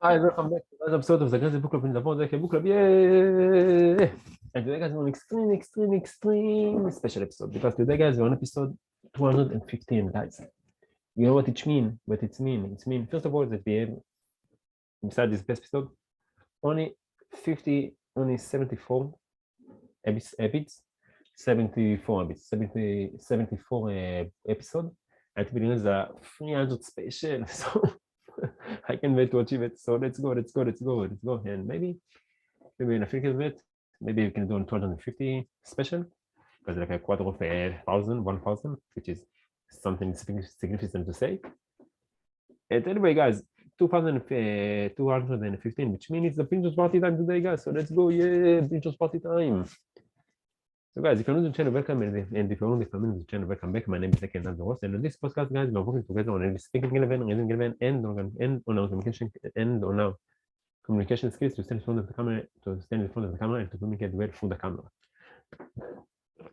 Hi, welcome back to another episode of the Guys Book Club in the Phone. Book Club, yay! And today, guys, we're on extreme special episode because today, guys, we're on episode 215, guys. You know what it means? What it means? It means, first of all, that we have, beside this best episode, only 74 habits, 74 habits, 74 episode. And to be honest, the 300 special. So I can't wait to achieve it. So let's go. And maybe in a few bit, maybe we can do on 250 special, because like a quarter of a thousand, 1,000, which is something significant to say. And anyway, guys, 215, which means it's the Pinterest party time today, guys. So let's go, yeah, Pinterest party time. So guys, if you're new to the channel, welcome, and if you're only familiar with the channel, welcome back. My name is Eken, I'm the host, and on this podcast, guys, we're working together on English speaking relevant, reading relevant, and on our communication skills to stand in front of the camera, and to communicate well through the camera.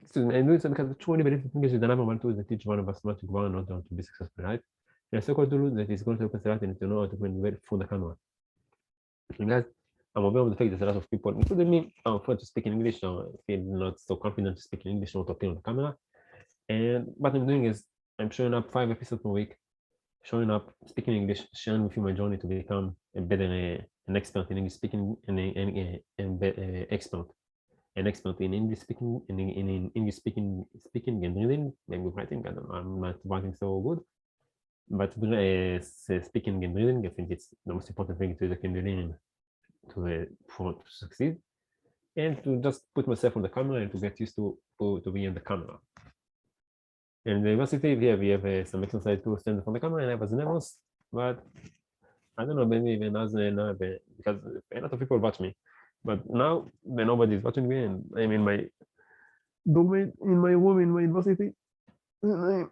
Excuse me, and doing so because I truly believe that English is the number one tool that teach one of us not to grow and not to be successful in life. And a second tool that is going to help us a lot and to know how to communicate well through the camera. And guys, I'm aware of the fact that a lot of people, including me, are afraid to speak in English or feel not so confident to speak in English or to appear on the camera. And what I'm doing is I'm showing up 5 episodes per week, showing up, speaking English, sharing with you my journey to become a better, an expert in English speaking, and an expert in English speaking, in English speaking and reading, maybe writing. I don't know, I'm not writing so good, but speaking and reading, I think it's the most important thing to learn to succeed, and to just put myself on the camera and to get used to be in the camera. And in the university, we have some exercise to stand in front of the camera, and I was nervous, but I don't know, maybe even as because a lot of people watch me. But now when nobody's watching me, and I'm in my domain, in my room, in my university, and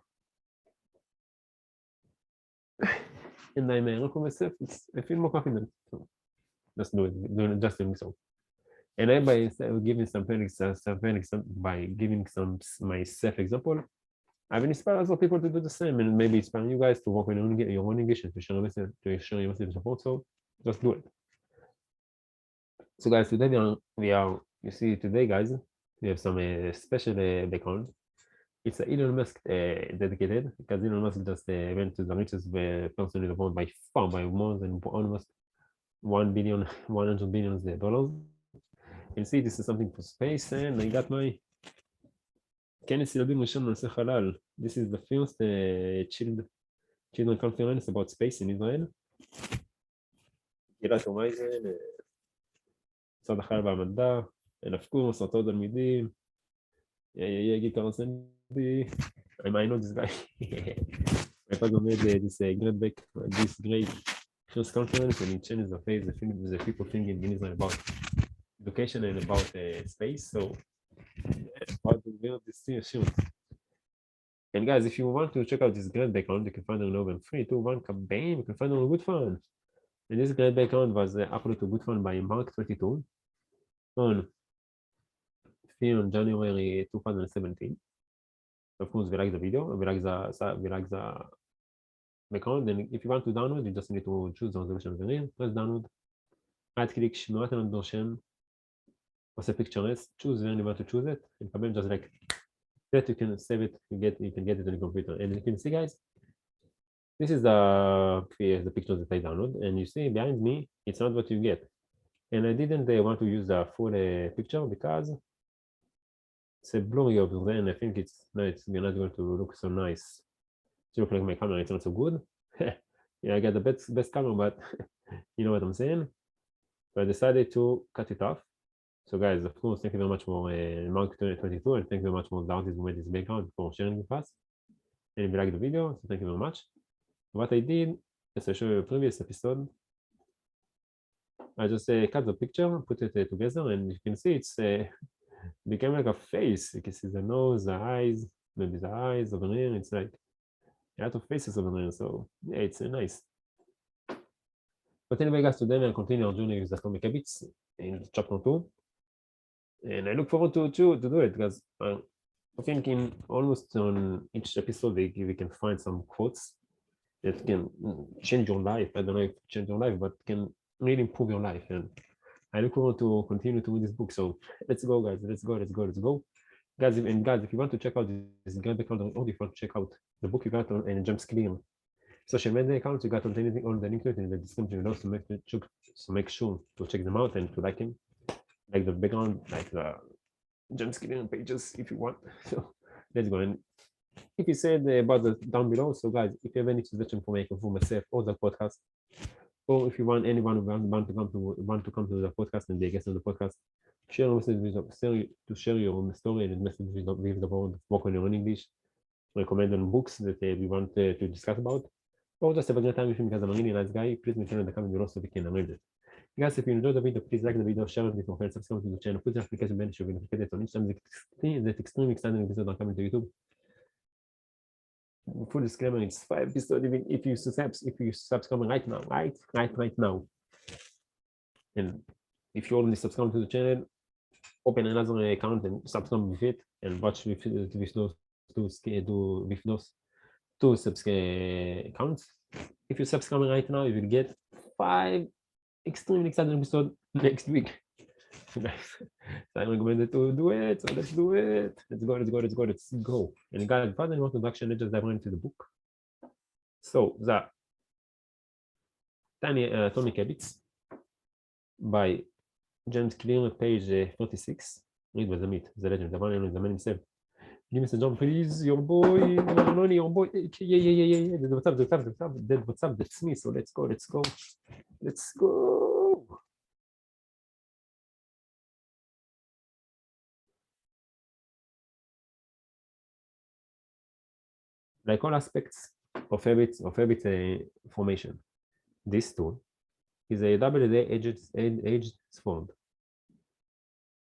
I'm looking myself, I feel more confident. So just doing so. And I by giving by giving some myself example, I've inspired other people to do the same, and maybe inspire you guys to work on your own English and to show your message support. So just do it. So guys, today we are you see today, guys, we have some special background. It's Elon Musk dedicated, because Elon Musk just went to the richest person in the world by far, by more than almost 1 billion, 100 billion dollars. You see, this is something for space, and I got my כנס ילדים ראשון בנושא חלל. This is the first children conference about space in Israel. קהילת הורייזן, משרד החלל והמדע, and of course, אותו תלמידים, גיק קרסנדי, I know this guy. I thought made this great first conference, and it changes the face, the people thinking in Israel about education and about space. So, about to build this thing soon. And guys, if you want to check out this great background, you can find it on November 3, 2, 1, campaign. You can find it on GoodFund. And this great background was uploaded to GoodFund by Mark22 on January 2017. Of course, we like the video, we like the background. And if you want to download, you just need to choose the resolution of the reel, press download, right-click, שמירת הנדרשם, עושה pictures, choose when you want to choose it, and just like that, you can save it, you can get it on the computer. And you can see, guys, this is the pictures that I download, and you see behind me, it's not what you get. And I didn't want to use the full picture because it's a blurry over there, and I think you're not going to look so nice. To look like my camera, it's not so good. Yeah, I got the best camera, but you know what I'm saying. So I decided to cut it off. So guys, of course, thank you very much for Mark22, and thank you very much for the artist who made this background for sharing with us. And if you like the video, so thank you very much. What I did, as I showed you in a previous episode, I just cut the picture, put it together, and you can see it's became like a face. You can see the nose, the eyes, maybe the eyes over there. It's like a lot of faces over there. So yeah, it's nice. But anyway, guys, today we'll continue our journey with the atomic habits in chapter 2. And I look forward to do it, because I think in almost on each episode we can find some quotes that can change your life. I don't know if change your life, but can really improve your life. And I look forward to continue to read this book. So let's go, guys. Let's go. Guys, if you want to check out this guy background, or if you want to check out the book, you got on and James Clear social media accounts, you got on anything, all the link to it in the description below. So make sure to check them out and to like him, like the background, like the James Clear pages if you want. So let's go. And if you said about the down below, so guys, if you have any suggestion for myself or the podcast, or if you want anyone who want to come to the podcast and be a guest on the podcast, share your message to share your story and message with the board, work on your own English, recommend on books that we want to discuss about, or just have a great time with him because I'm a really nice guy. Please mention in the comment below so we can arrange it. Guys, if you enjoyed the video, please like the video, share it with your friends, subscribe to the channel, put the application bell so you'll be notified on each time that extremely exciting episode are coming to YouTube. Full disclaimer, it's 5 episodes. Even if you subscribe right now, and if you already subscribe to the channel, open another account and subscribe with it and watch with those two subscribe accounts. If you subscribe right now, you will get 5 extremely exciting episodes next week. So I recommend to do it. So let's do it. Let's go. And guys, without any introduction, let's just dive into the book. So the Tiny Atomic Habits by James Clear, page 46. Read by the myth, the legend, the one and the man himself. Give me a jump, please. Your boy, your boy. Yeah. What's up? That's me. So let's go. Like all aspects of habit formation, this tool is a double-edged sword.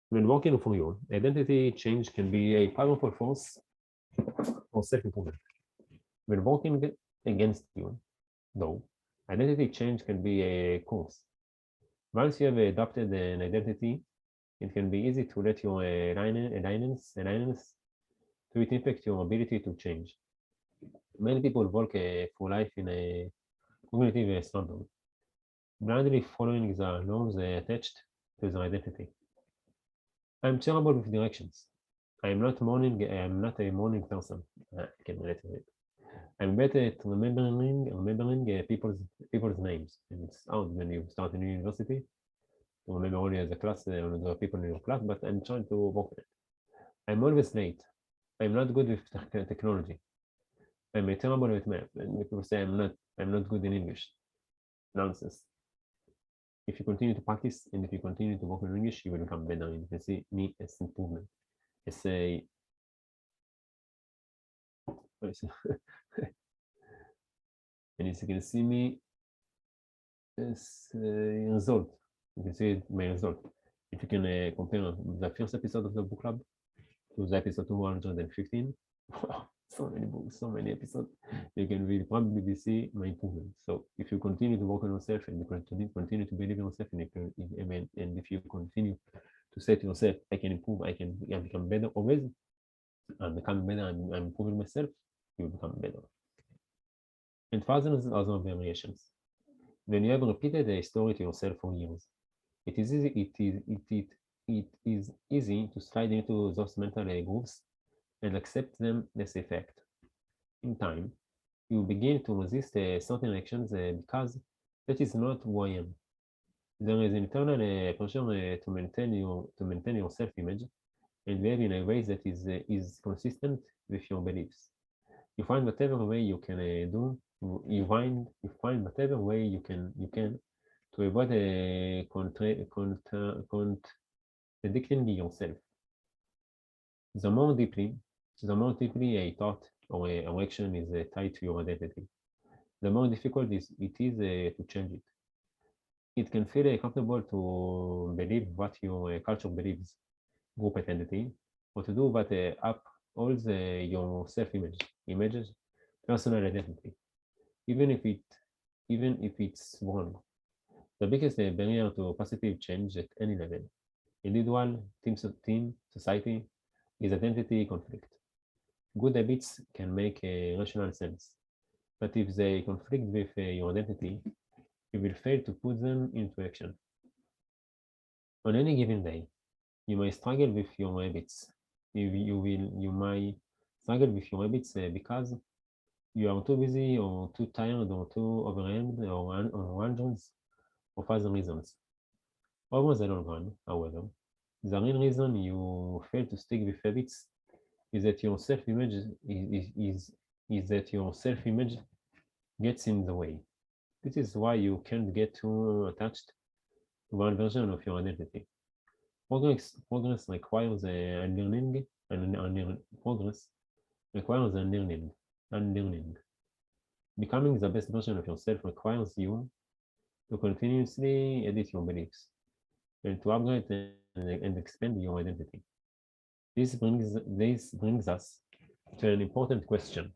When working for you, identity change can be a powerful force for self-improvement. When working against you, though, identity change can be a curse. Once you have adopted an identity, it can be easy to let your alignments to it impact your ability to change. Many people walk through life in a cognitive slumber, blindly following the norms attached to their identity. I'm terrible with directions. I'm not a morning person. I can relate to it. I'm better at remembering people's names. And it's hard when you start in university to remember only the class, the people in your class, but I'm trying to work on it. I'm always late. I'm not good with technology. I'm terrible with math. And people say I'm not good in English. Nonsense. If you continue to practice and if you continue to work on English, you will become better. And you can see me as improvement. It's a and as you can see me as a result. You can see my result. If you can compare the first episode of the book club to the episode 215, so many books, so many episodes, you can really probably see my improvement. So if you continue to work on yourself and you continue to believe in yourself, and if you continue to say to yourself, I can improve, I can become better always, I'm becoming better, I'm improving myself, you will become better. And thousands of other variations. When you have repeated a story to yourself for years, it is easy to slide into those mental grooves and accept them as a fact. In time, you begin to resist certain actions because that is not who I am. There is an internal pressure to maintain your self-image and behave in a way that is consistent with your beliefs. You find whatever way you can you find whatever way you can to avoid contradicting yourself. The more deeply a thought or an action is tied to your identity, the more difficult it is to change it. It can feel comfortable to believe what your culture believes, group identity, or to do what upholds your self-image, personal identity, even if it's wrong. The biggest barrier to positive change at any level, individual, team, society, is identity conflict. Good habits can make rational sense, but if they conflict with your identity, you will fail to put them into action. On any given day, you may struggle with your habits. You might struggle with your habits because you are too busy or too tired or too overwhelmed or hundreds of other reasons. Over the long run, however, the real reason you fail to stick with habits is that your self-image is that your self-image gets in the way. This is why you can't get too attached to one version of your identity. Progress requires unlearning, and progress requires unlearning. Becoming the best version of yourself requires you to continuously edit your beliefs and to upgrade and expand your identity. This brings us to an important question.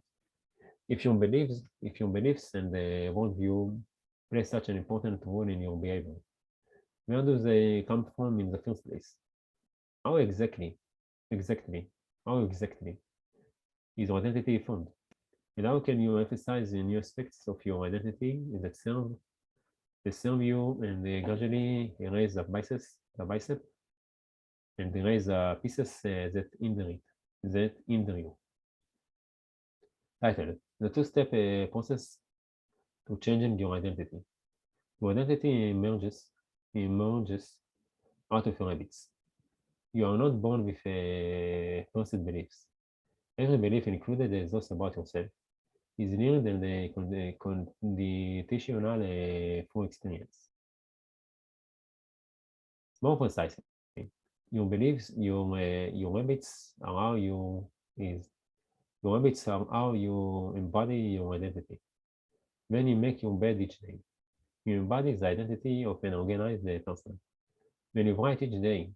If your beliefs and worldview play such an important role in your behavior, where do they come from in the first place? How exactly is your identity formed? And how can you emphasize the new aspects of your identity that serve you and gradually erase the bicep, and erase the pieces that hinder you? Title: The two-step process to changing your identity. Your identity emerges out of your habits. You are not born with perfect beliefs. Every belief, included those about yourself, is learned and conditional through experience. More precisely, your beliefs, your habits are how you embody your identity. When you make your bed each day, you embody the identity of an organized person. When you write each day,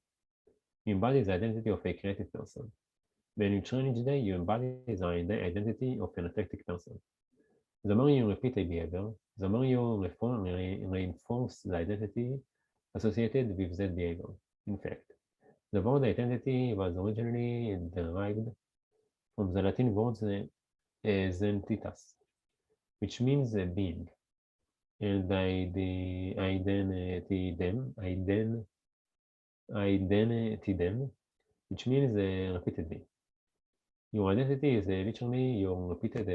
you embody the identity of a creative person. When you train each day, you embody the identity of an athletic person. The more you repeat a behavior, the more you reinforce the identity associated with that behavior. In fact, the word identity was originally derived from the Latin word identitas, which means being, and identitydem, which means repeatedly. Your identity is literally your repeated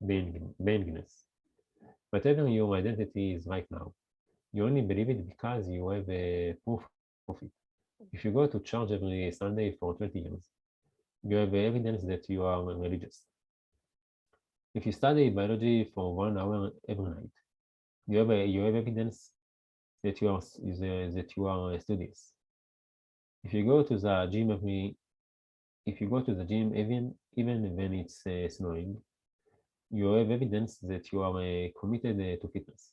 beingness. Whatever your identity is right now, you only believe it because you have proof of it. If you go to church every Sunday for 20 years, you have evidence that you are religious. If you study biology for 1 hour every night, you have evidence that you are studious. If you go to the gym even when it's snowing, you have evidence that you are committed to fitness.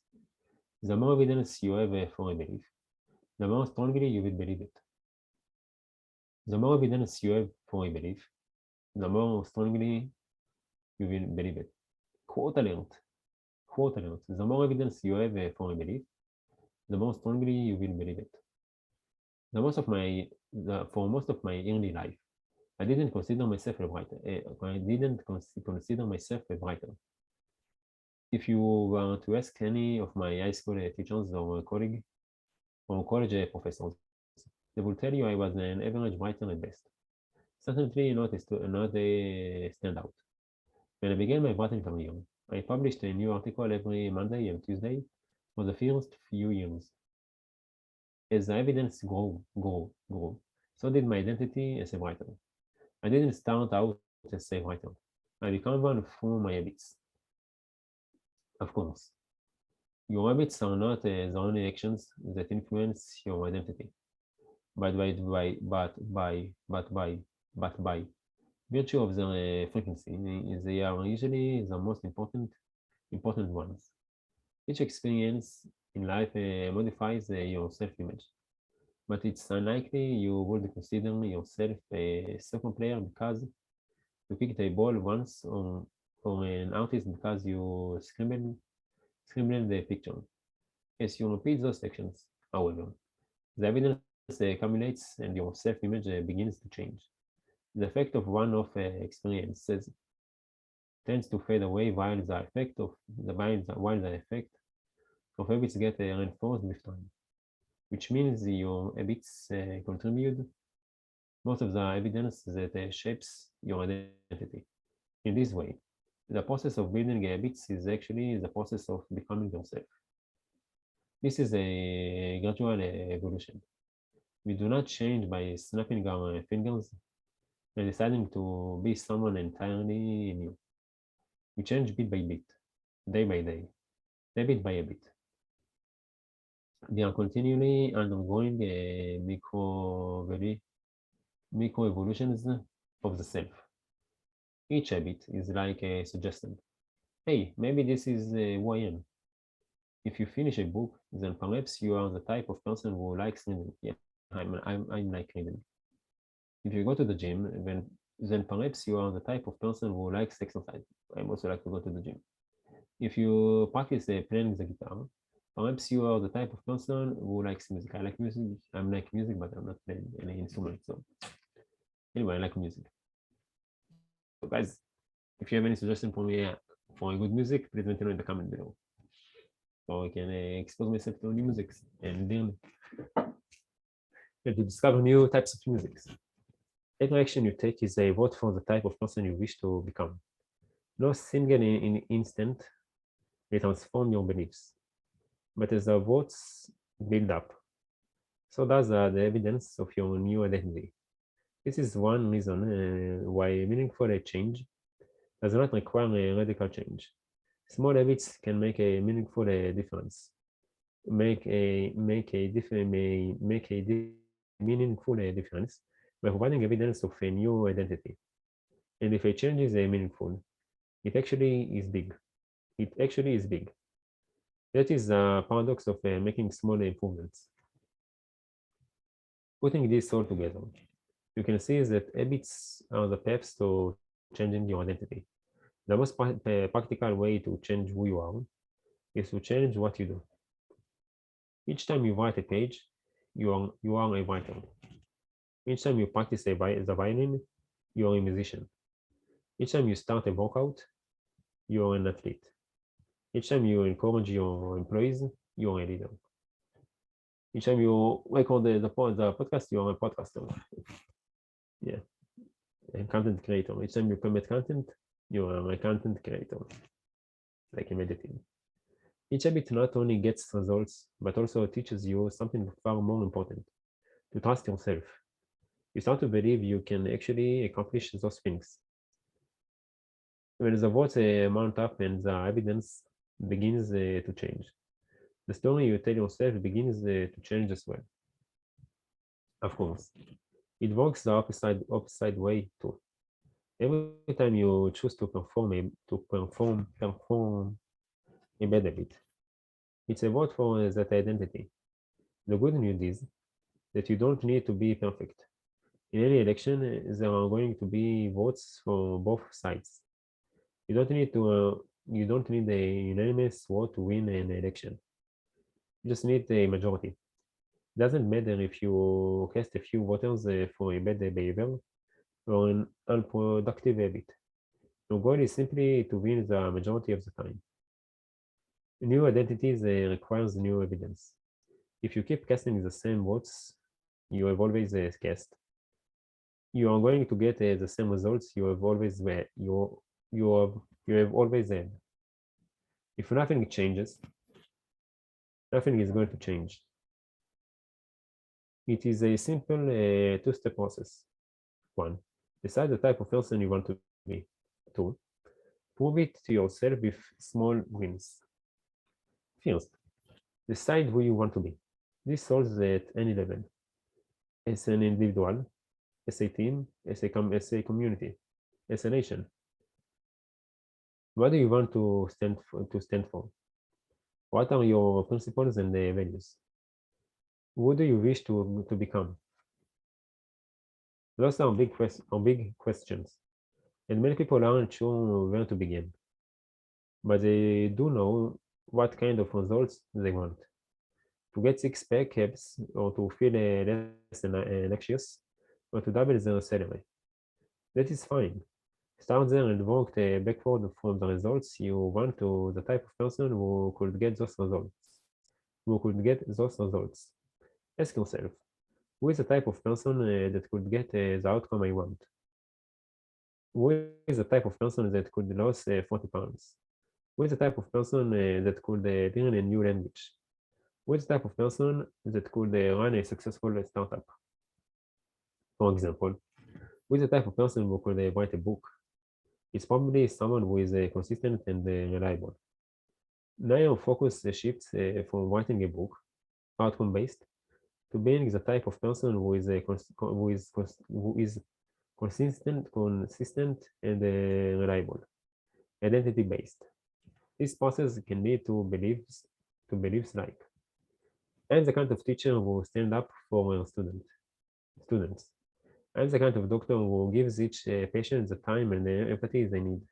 The more evidence you have for a belief, the more strongly you will believe it. The more evidence you have for a belief, the more strongly you will believe it. Quote alert. The more evidence you have for a belief, the more strongly you will believe it. For most of my early life, I didn't consider myself a writer. Consider myself a writer. If you were to ask any of my high school teachers or college professors, they will tell you I was an average writer at best. Certainly not a standout. When I began my writing career, I published a new article every Monday and Tuesday for the first few years. As the evidence grew, so did my identity as a writer. I didn't start out as a writer. I became one through my habits. Of course, your habits are not the only actions that influence your identity. But by virtue of their frequency, they are usually the most important ones. Each experience in life modifies your self-image, but it's unlikely you would consider yourself a soccer player because you kicked a ball once, or an artist because you scribbled the picture. As you repeat those actions, however, the evidence accumulates and your self-image begins to change. The effect of one-off experiences tends to fade away while the effect of habits get reinforced with time, which means your habits contribute most of the evidence that shapes your identity. In this way, the process of building habits is actually the process of becoming yourself. This is a gradual evolution. We do not change by snapping our fingers and deciding to be someone entirely new. We change bit by bit, day by day, habit by habit. They are continually undergoing micro evolutions of the self. Each habit is like a suggestion. Hey, maybe this is who I am. If you finish a book, then perhaps you are the type of person who likes reading. Yeah, I'm like reading. If you go to the gym, then perhaps you are the type of person who likes exercise. I also like to go to the gym. If you practice playing the guitar, perhaps you are the type of person who likes music. I like music. I'm like music, but I'm not playing any instrument. So anyway, I like music. So guys, if you have any suggestion for me for a good music, please let me know in the comment below. So I can expose myself to new music and learn to discover new types of music. Every action you take is a vote for the type of person you wish to become. No single instant will transform your beliefs, but as the votes build up, so does the evidence of your new identity. This is one reason why meaningful change does not require a radical change. Small habits can make a meaningful difference. Make a meaningful difference by providing evidence of a new identity. And if a change is meaningful, it actually is big. It actually is big. That is the paradox of making small improvements. Putting this all together, you can see that habits are the paths to changing your identity. The most practical way to change who you are is to change what you do. Each time you write a page, you are a writer. Each time you practice the violin, you are a musician. Each time you start a workout, you are an athlete. Each time you encourage your employees, you are a leader. Each time you record the podcast, you are a podcaster. Yeah, a content creator. Each time you commit content, you are a content creator, like a meditative. Each habit not only gets results, but also teaches you something far more important, to trust yourself. You start to believe you can actually accomplish those things. When the votes mount up and the evidence begins to change, the story you tell yourself begins to change as well. Of course, it works the opposite way too. Every time you choose to perform a bad habit, it's a vote for that identity. The good news is that you don't need to be perfect. In any election, there are going to be votes for both sides. You don't need a unanimous vote to win an election. You just need a majority. It doesn't matter if you cast a few voters for a bad behavior or an unproductive habit. Your goal is simply to win the majority of the time. New identities requires new evidence. If you keep casting the same votes you have always cast, you are going to get the same results you have always had. If nothing changes, nothing is going to change. It is a simple two-step process. 1. Decide the type of person you want to be. 2. Prove it to yourself with small wins. First, decide who you want to be. This solves at any level. As an individual, as a team, as a community, as a nation. What do you want to stand for? What are your principles and values? Who do you wish to become? Those are big questions, and many people aren't sure where to begin. But they do know what kind of results they want. To get six-pack abs, or to feel less anxious, or to double their salary. That is fine. Start there and work backward from the results you want to the type of person who could get those results. who could get those results. Ask yourself, who is the type of person that could get the outcome I want? Who is the type of person that could lose 40 pounds? Who is the type of person that could learn a new language? Who is the type of person that could run a successful startup? For example, who is the type of person who could write a book? It's probably someone who is consistent and reliable. Now your focus shifts from writing a book, outcome-based, to being the type of person who is consistent and reliable, identity-based. This process can lead to beliefs like, I'm the kind of teacher who stand up for students. I'm the kind of doctor who gives each patient the time and the empathy they need.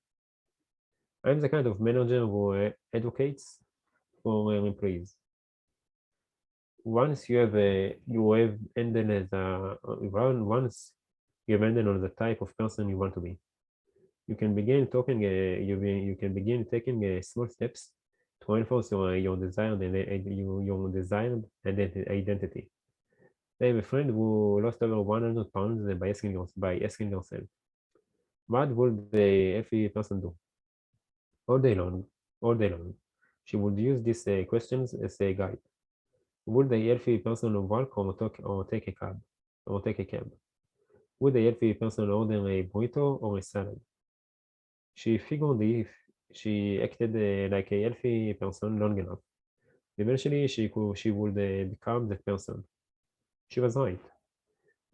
I'm the kind of manager who advocates for employees. Once you have ended once you have ended on the type of person you want to be, you can begin talking. You can begin taking small steps to enforce your desired identity. I have a friend who lost over 100 pounds by asking yourself, what would the healthy person do? All day long, all day long. She would use these questions as a guide. Would a healthy person walk or take a cab? Or take a cab? Would a healthy person order a burrito or a salad? She figured if she acted like a healthy person long enough, eventually she would become that person. She was right.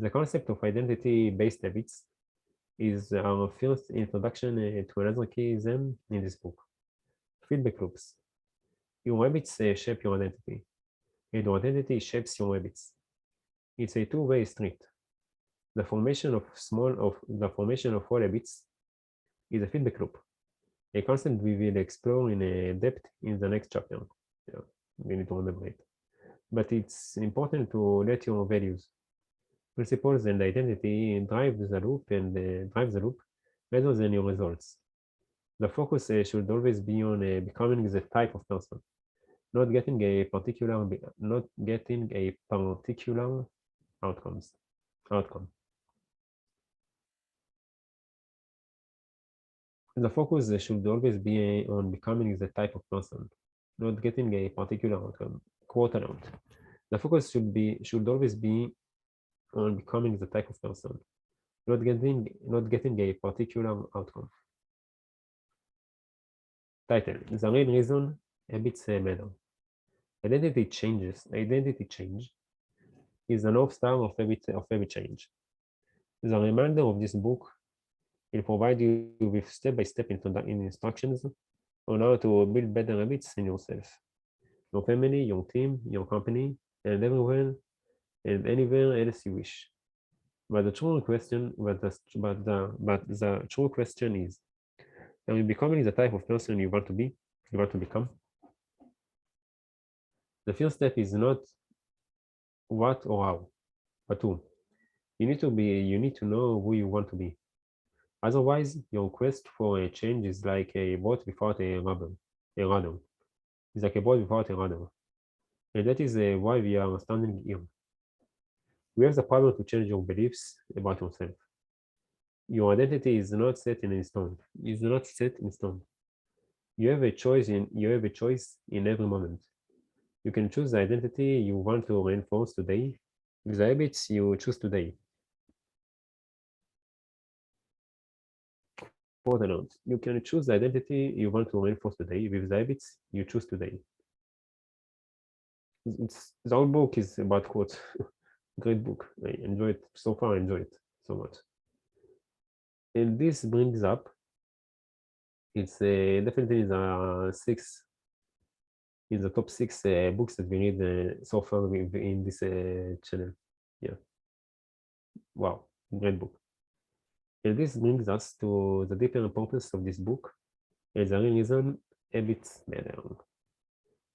The concept of identity-based habits is our first introduction to another key theme in this book. Feedback loops. Your habits shape your identity, and your identity shapes your habits. It's a two-way street. The formation of all habits is a feedback loop, a concept we will explore in depth in the next chapter. Yeah, we need to remember it. But it's important to let your values, principles, and identity drive the loop rather than your results. The focus should always be on becoming the type of person, not getting a particular outcome. The focus should always be on becoming the type of person, not getting a particular outcome. Quote out. The focus should always be on becoming the type of person, not getting a particular outcome. Title: The real reason habits matter. Identity change is the north star of habit change. The reminder of this book will provide you with step-by-step instructions on how to build better habits in yourself, your family, your team, your company, and everywhere and anywhere else you wish. But the true question, but the true question is, are you becoming the type of person you want to be? You want to become? The first step is not what or how, but who. You need to know who you want to be. Otherwise, your quest for a change is like a boat without a rudder. It's like a boat without a rudder. And that is why we are standing here. We have the power to change your beliefs about yourself. Your identity is not set in stone. It's not set in stone. You have a choice in every moment. You can choose the identity you want to reinforce today with the habits you choose today. For the note, you can choose the identity you want to reinforce today with the habits you choose today. The whole book is about quotes. Great book. I enjoy it so far. I enjoy it so much. And this brings up, it's definitely in the top six books that we read so far in this channel. Yeah. Wow. Great book. And this brings us to the deeper purpose of this book and the real reason habits matter.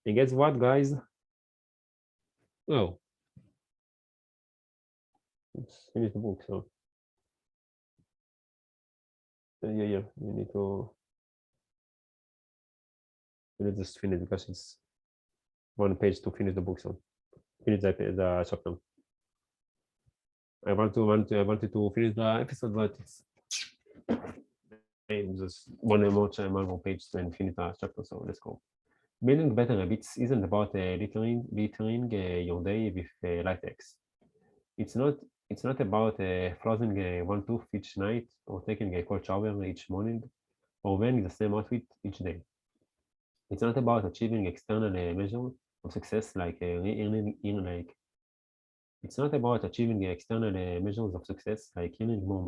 And guess what, guys? Oh, let's finish the book. So, yeah, we need to. Let's just finish because it's one page to finish the book, so finish the chapter. I wanted to finish the episode, but it's just one more page and finish the chapter, so let's go. Building better habits isn't about littering your day with light hacks. It's not about flossing one tooth each night or taking a cold shower each morning or wearing the same outfit each day. It's not about achieving external measures of success like it's not about achieving external measures of success like earning more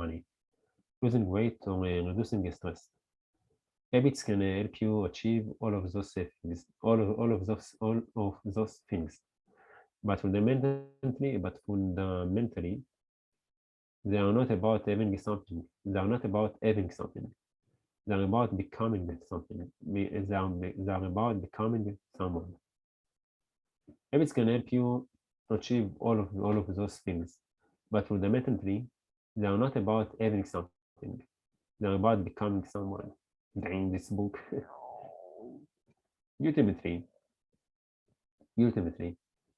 money, losing weight, or reducing stress. Habits can help you achieve all of those things. But fundamentally, they are not about having something. They are not about having something. They are about becoming something. They are about becoming someone. Habits can help you achieve all of those things. But fundamentally, they are not about having something. They are about becoming someone. Dang, this book. Ultimately,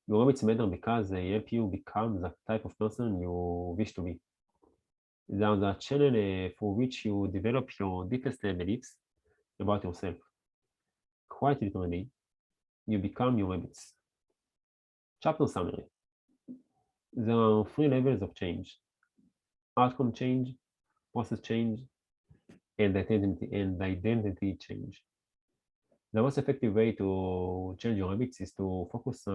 your habits matter because they help you become the type of person you wish to be. They are the channel for which you develop your deepest beliefs about yourself. Quite literally, you become your habits. Chapter summary. There are 3 levels of change: outcome change, process change, and identity change. The most effective way to change your habits is to focus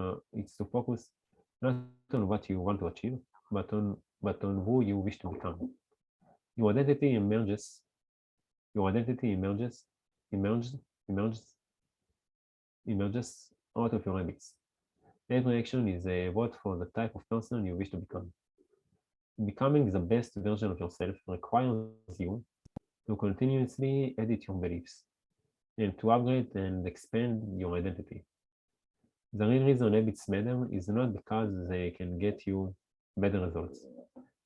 not on what you want to achieve, but on who you wish to become. Your identity emerges out of your habits. Every action is a vote for the type of person you wish to become. Becoming the best version of yourself requires you to continuously edit your beliefs and to upgrade and expand your identity. The real reason habits matter is not because they can get you better results,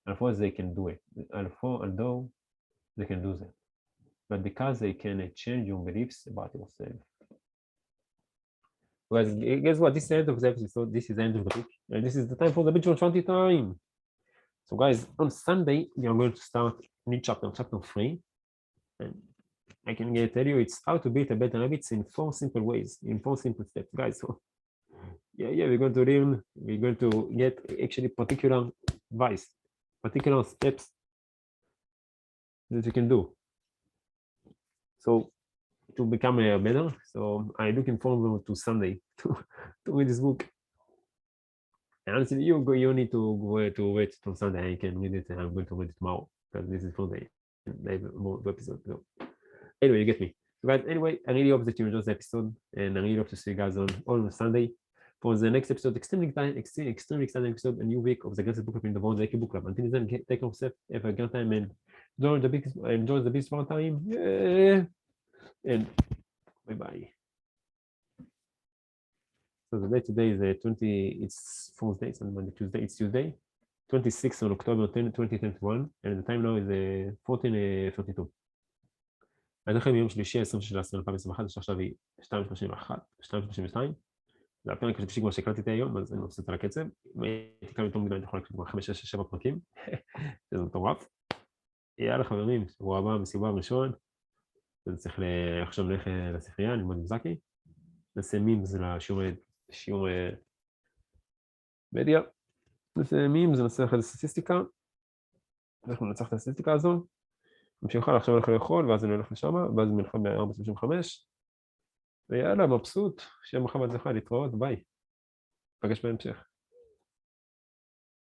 although they can do that, but because they can change your beliefs about yourself. Guys, guess what? This is the end of the episode. This is the end of the book, and this is the time for the binge watch time. So, guys, on Sunday we are going to start new chapter 3, and I can tell you it's how to build a better habits in 4 simple ways, in 4 simple steps, guys. So, yeah, we're going to learn. We're going to get actually particular advice, particular steps that you can do. So, to become better. So I'm looking forward to Sunday to read this book. And honestly, you need to wait till Sunday. I can read it, and I'm going to read it tomorrow because this is for the more episode. So anyway, you get me. But anyway, I really hope that you enjoyed the episode, and I really hope to see you guys on Sunday for the next episode. Extremely exciting episode, a new week of the Greatest Book Club in the world, the Book Club. Until then, take care of yourself, have a great time, and enjoy the big fun time. Yeah. And bye. So the day today is it's Fool's Day, and Monday, Tuesday, it's Tuesday, 26th of October 2021, and the time now is 14:32. אני לכם ביום שלישי, 26/10/2021, עכשיו היא 2:32. זה הפרק השלישי כבר שהקלטתי היום, אז אני רוצה את הקצב. אם הייתי כאן יותר מוקדם, אני יכול לקלוט כבר 5, 6, 7 פרקים, זה מטורף. יאללה חברים, שבוע הבא מסיבה ראשון, אז צריך עכשיו נלך לספרייה, ללמוד עם זקי, נעשה מימס לשיעור מדיה, נעשה מימס, נעשה אחרי זה סטטיסטיקה, אנחנו נצטרך את הסטטיסטיקה הזו, נמשיך הלאה, עכשיו הולך לאכול, ואז אני הולך לשם, ואז אני הולך ב-4:35, ויאללה, מבסוט, שיהיה מחר בהצלחה, להתראות, ביי, נפגש בהמשך.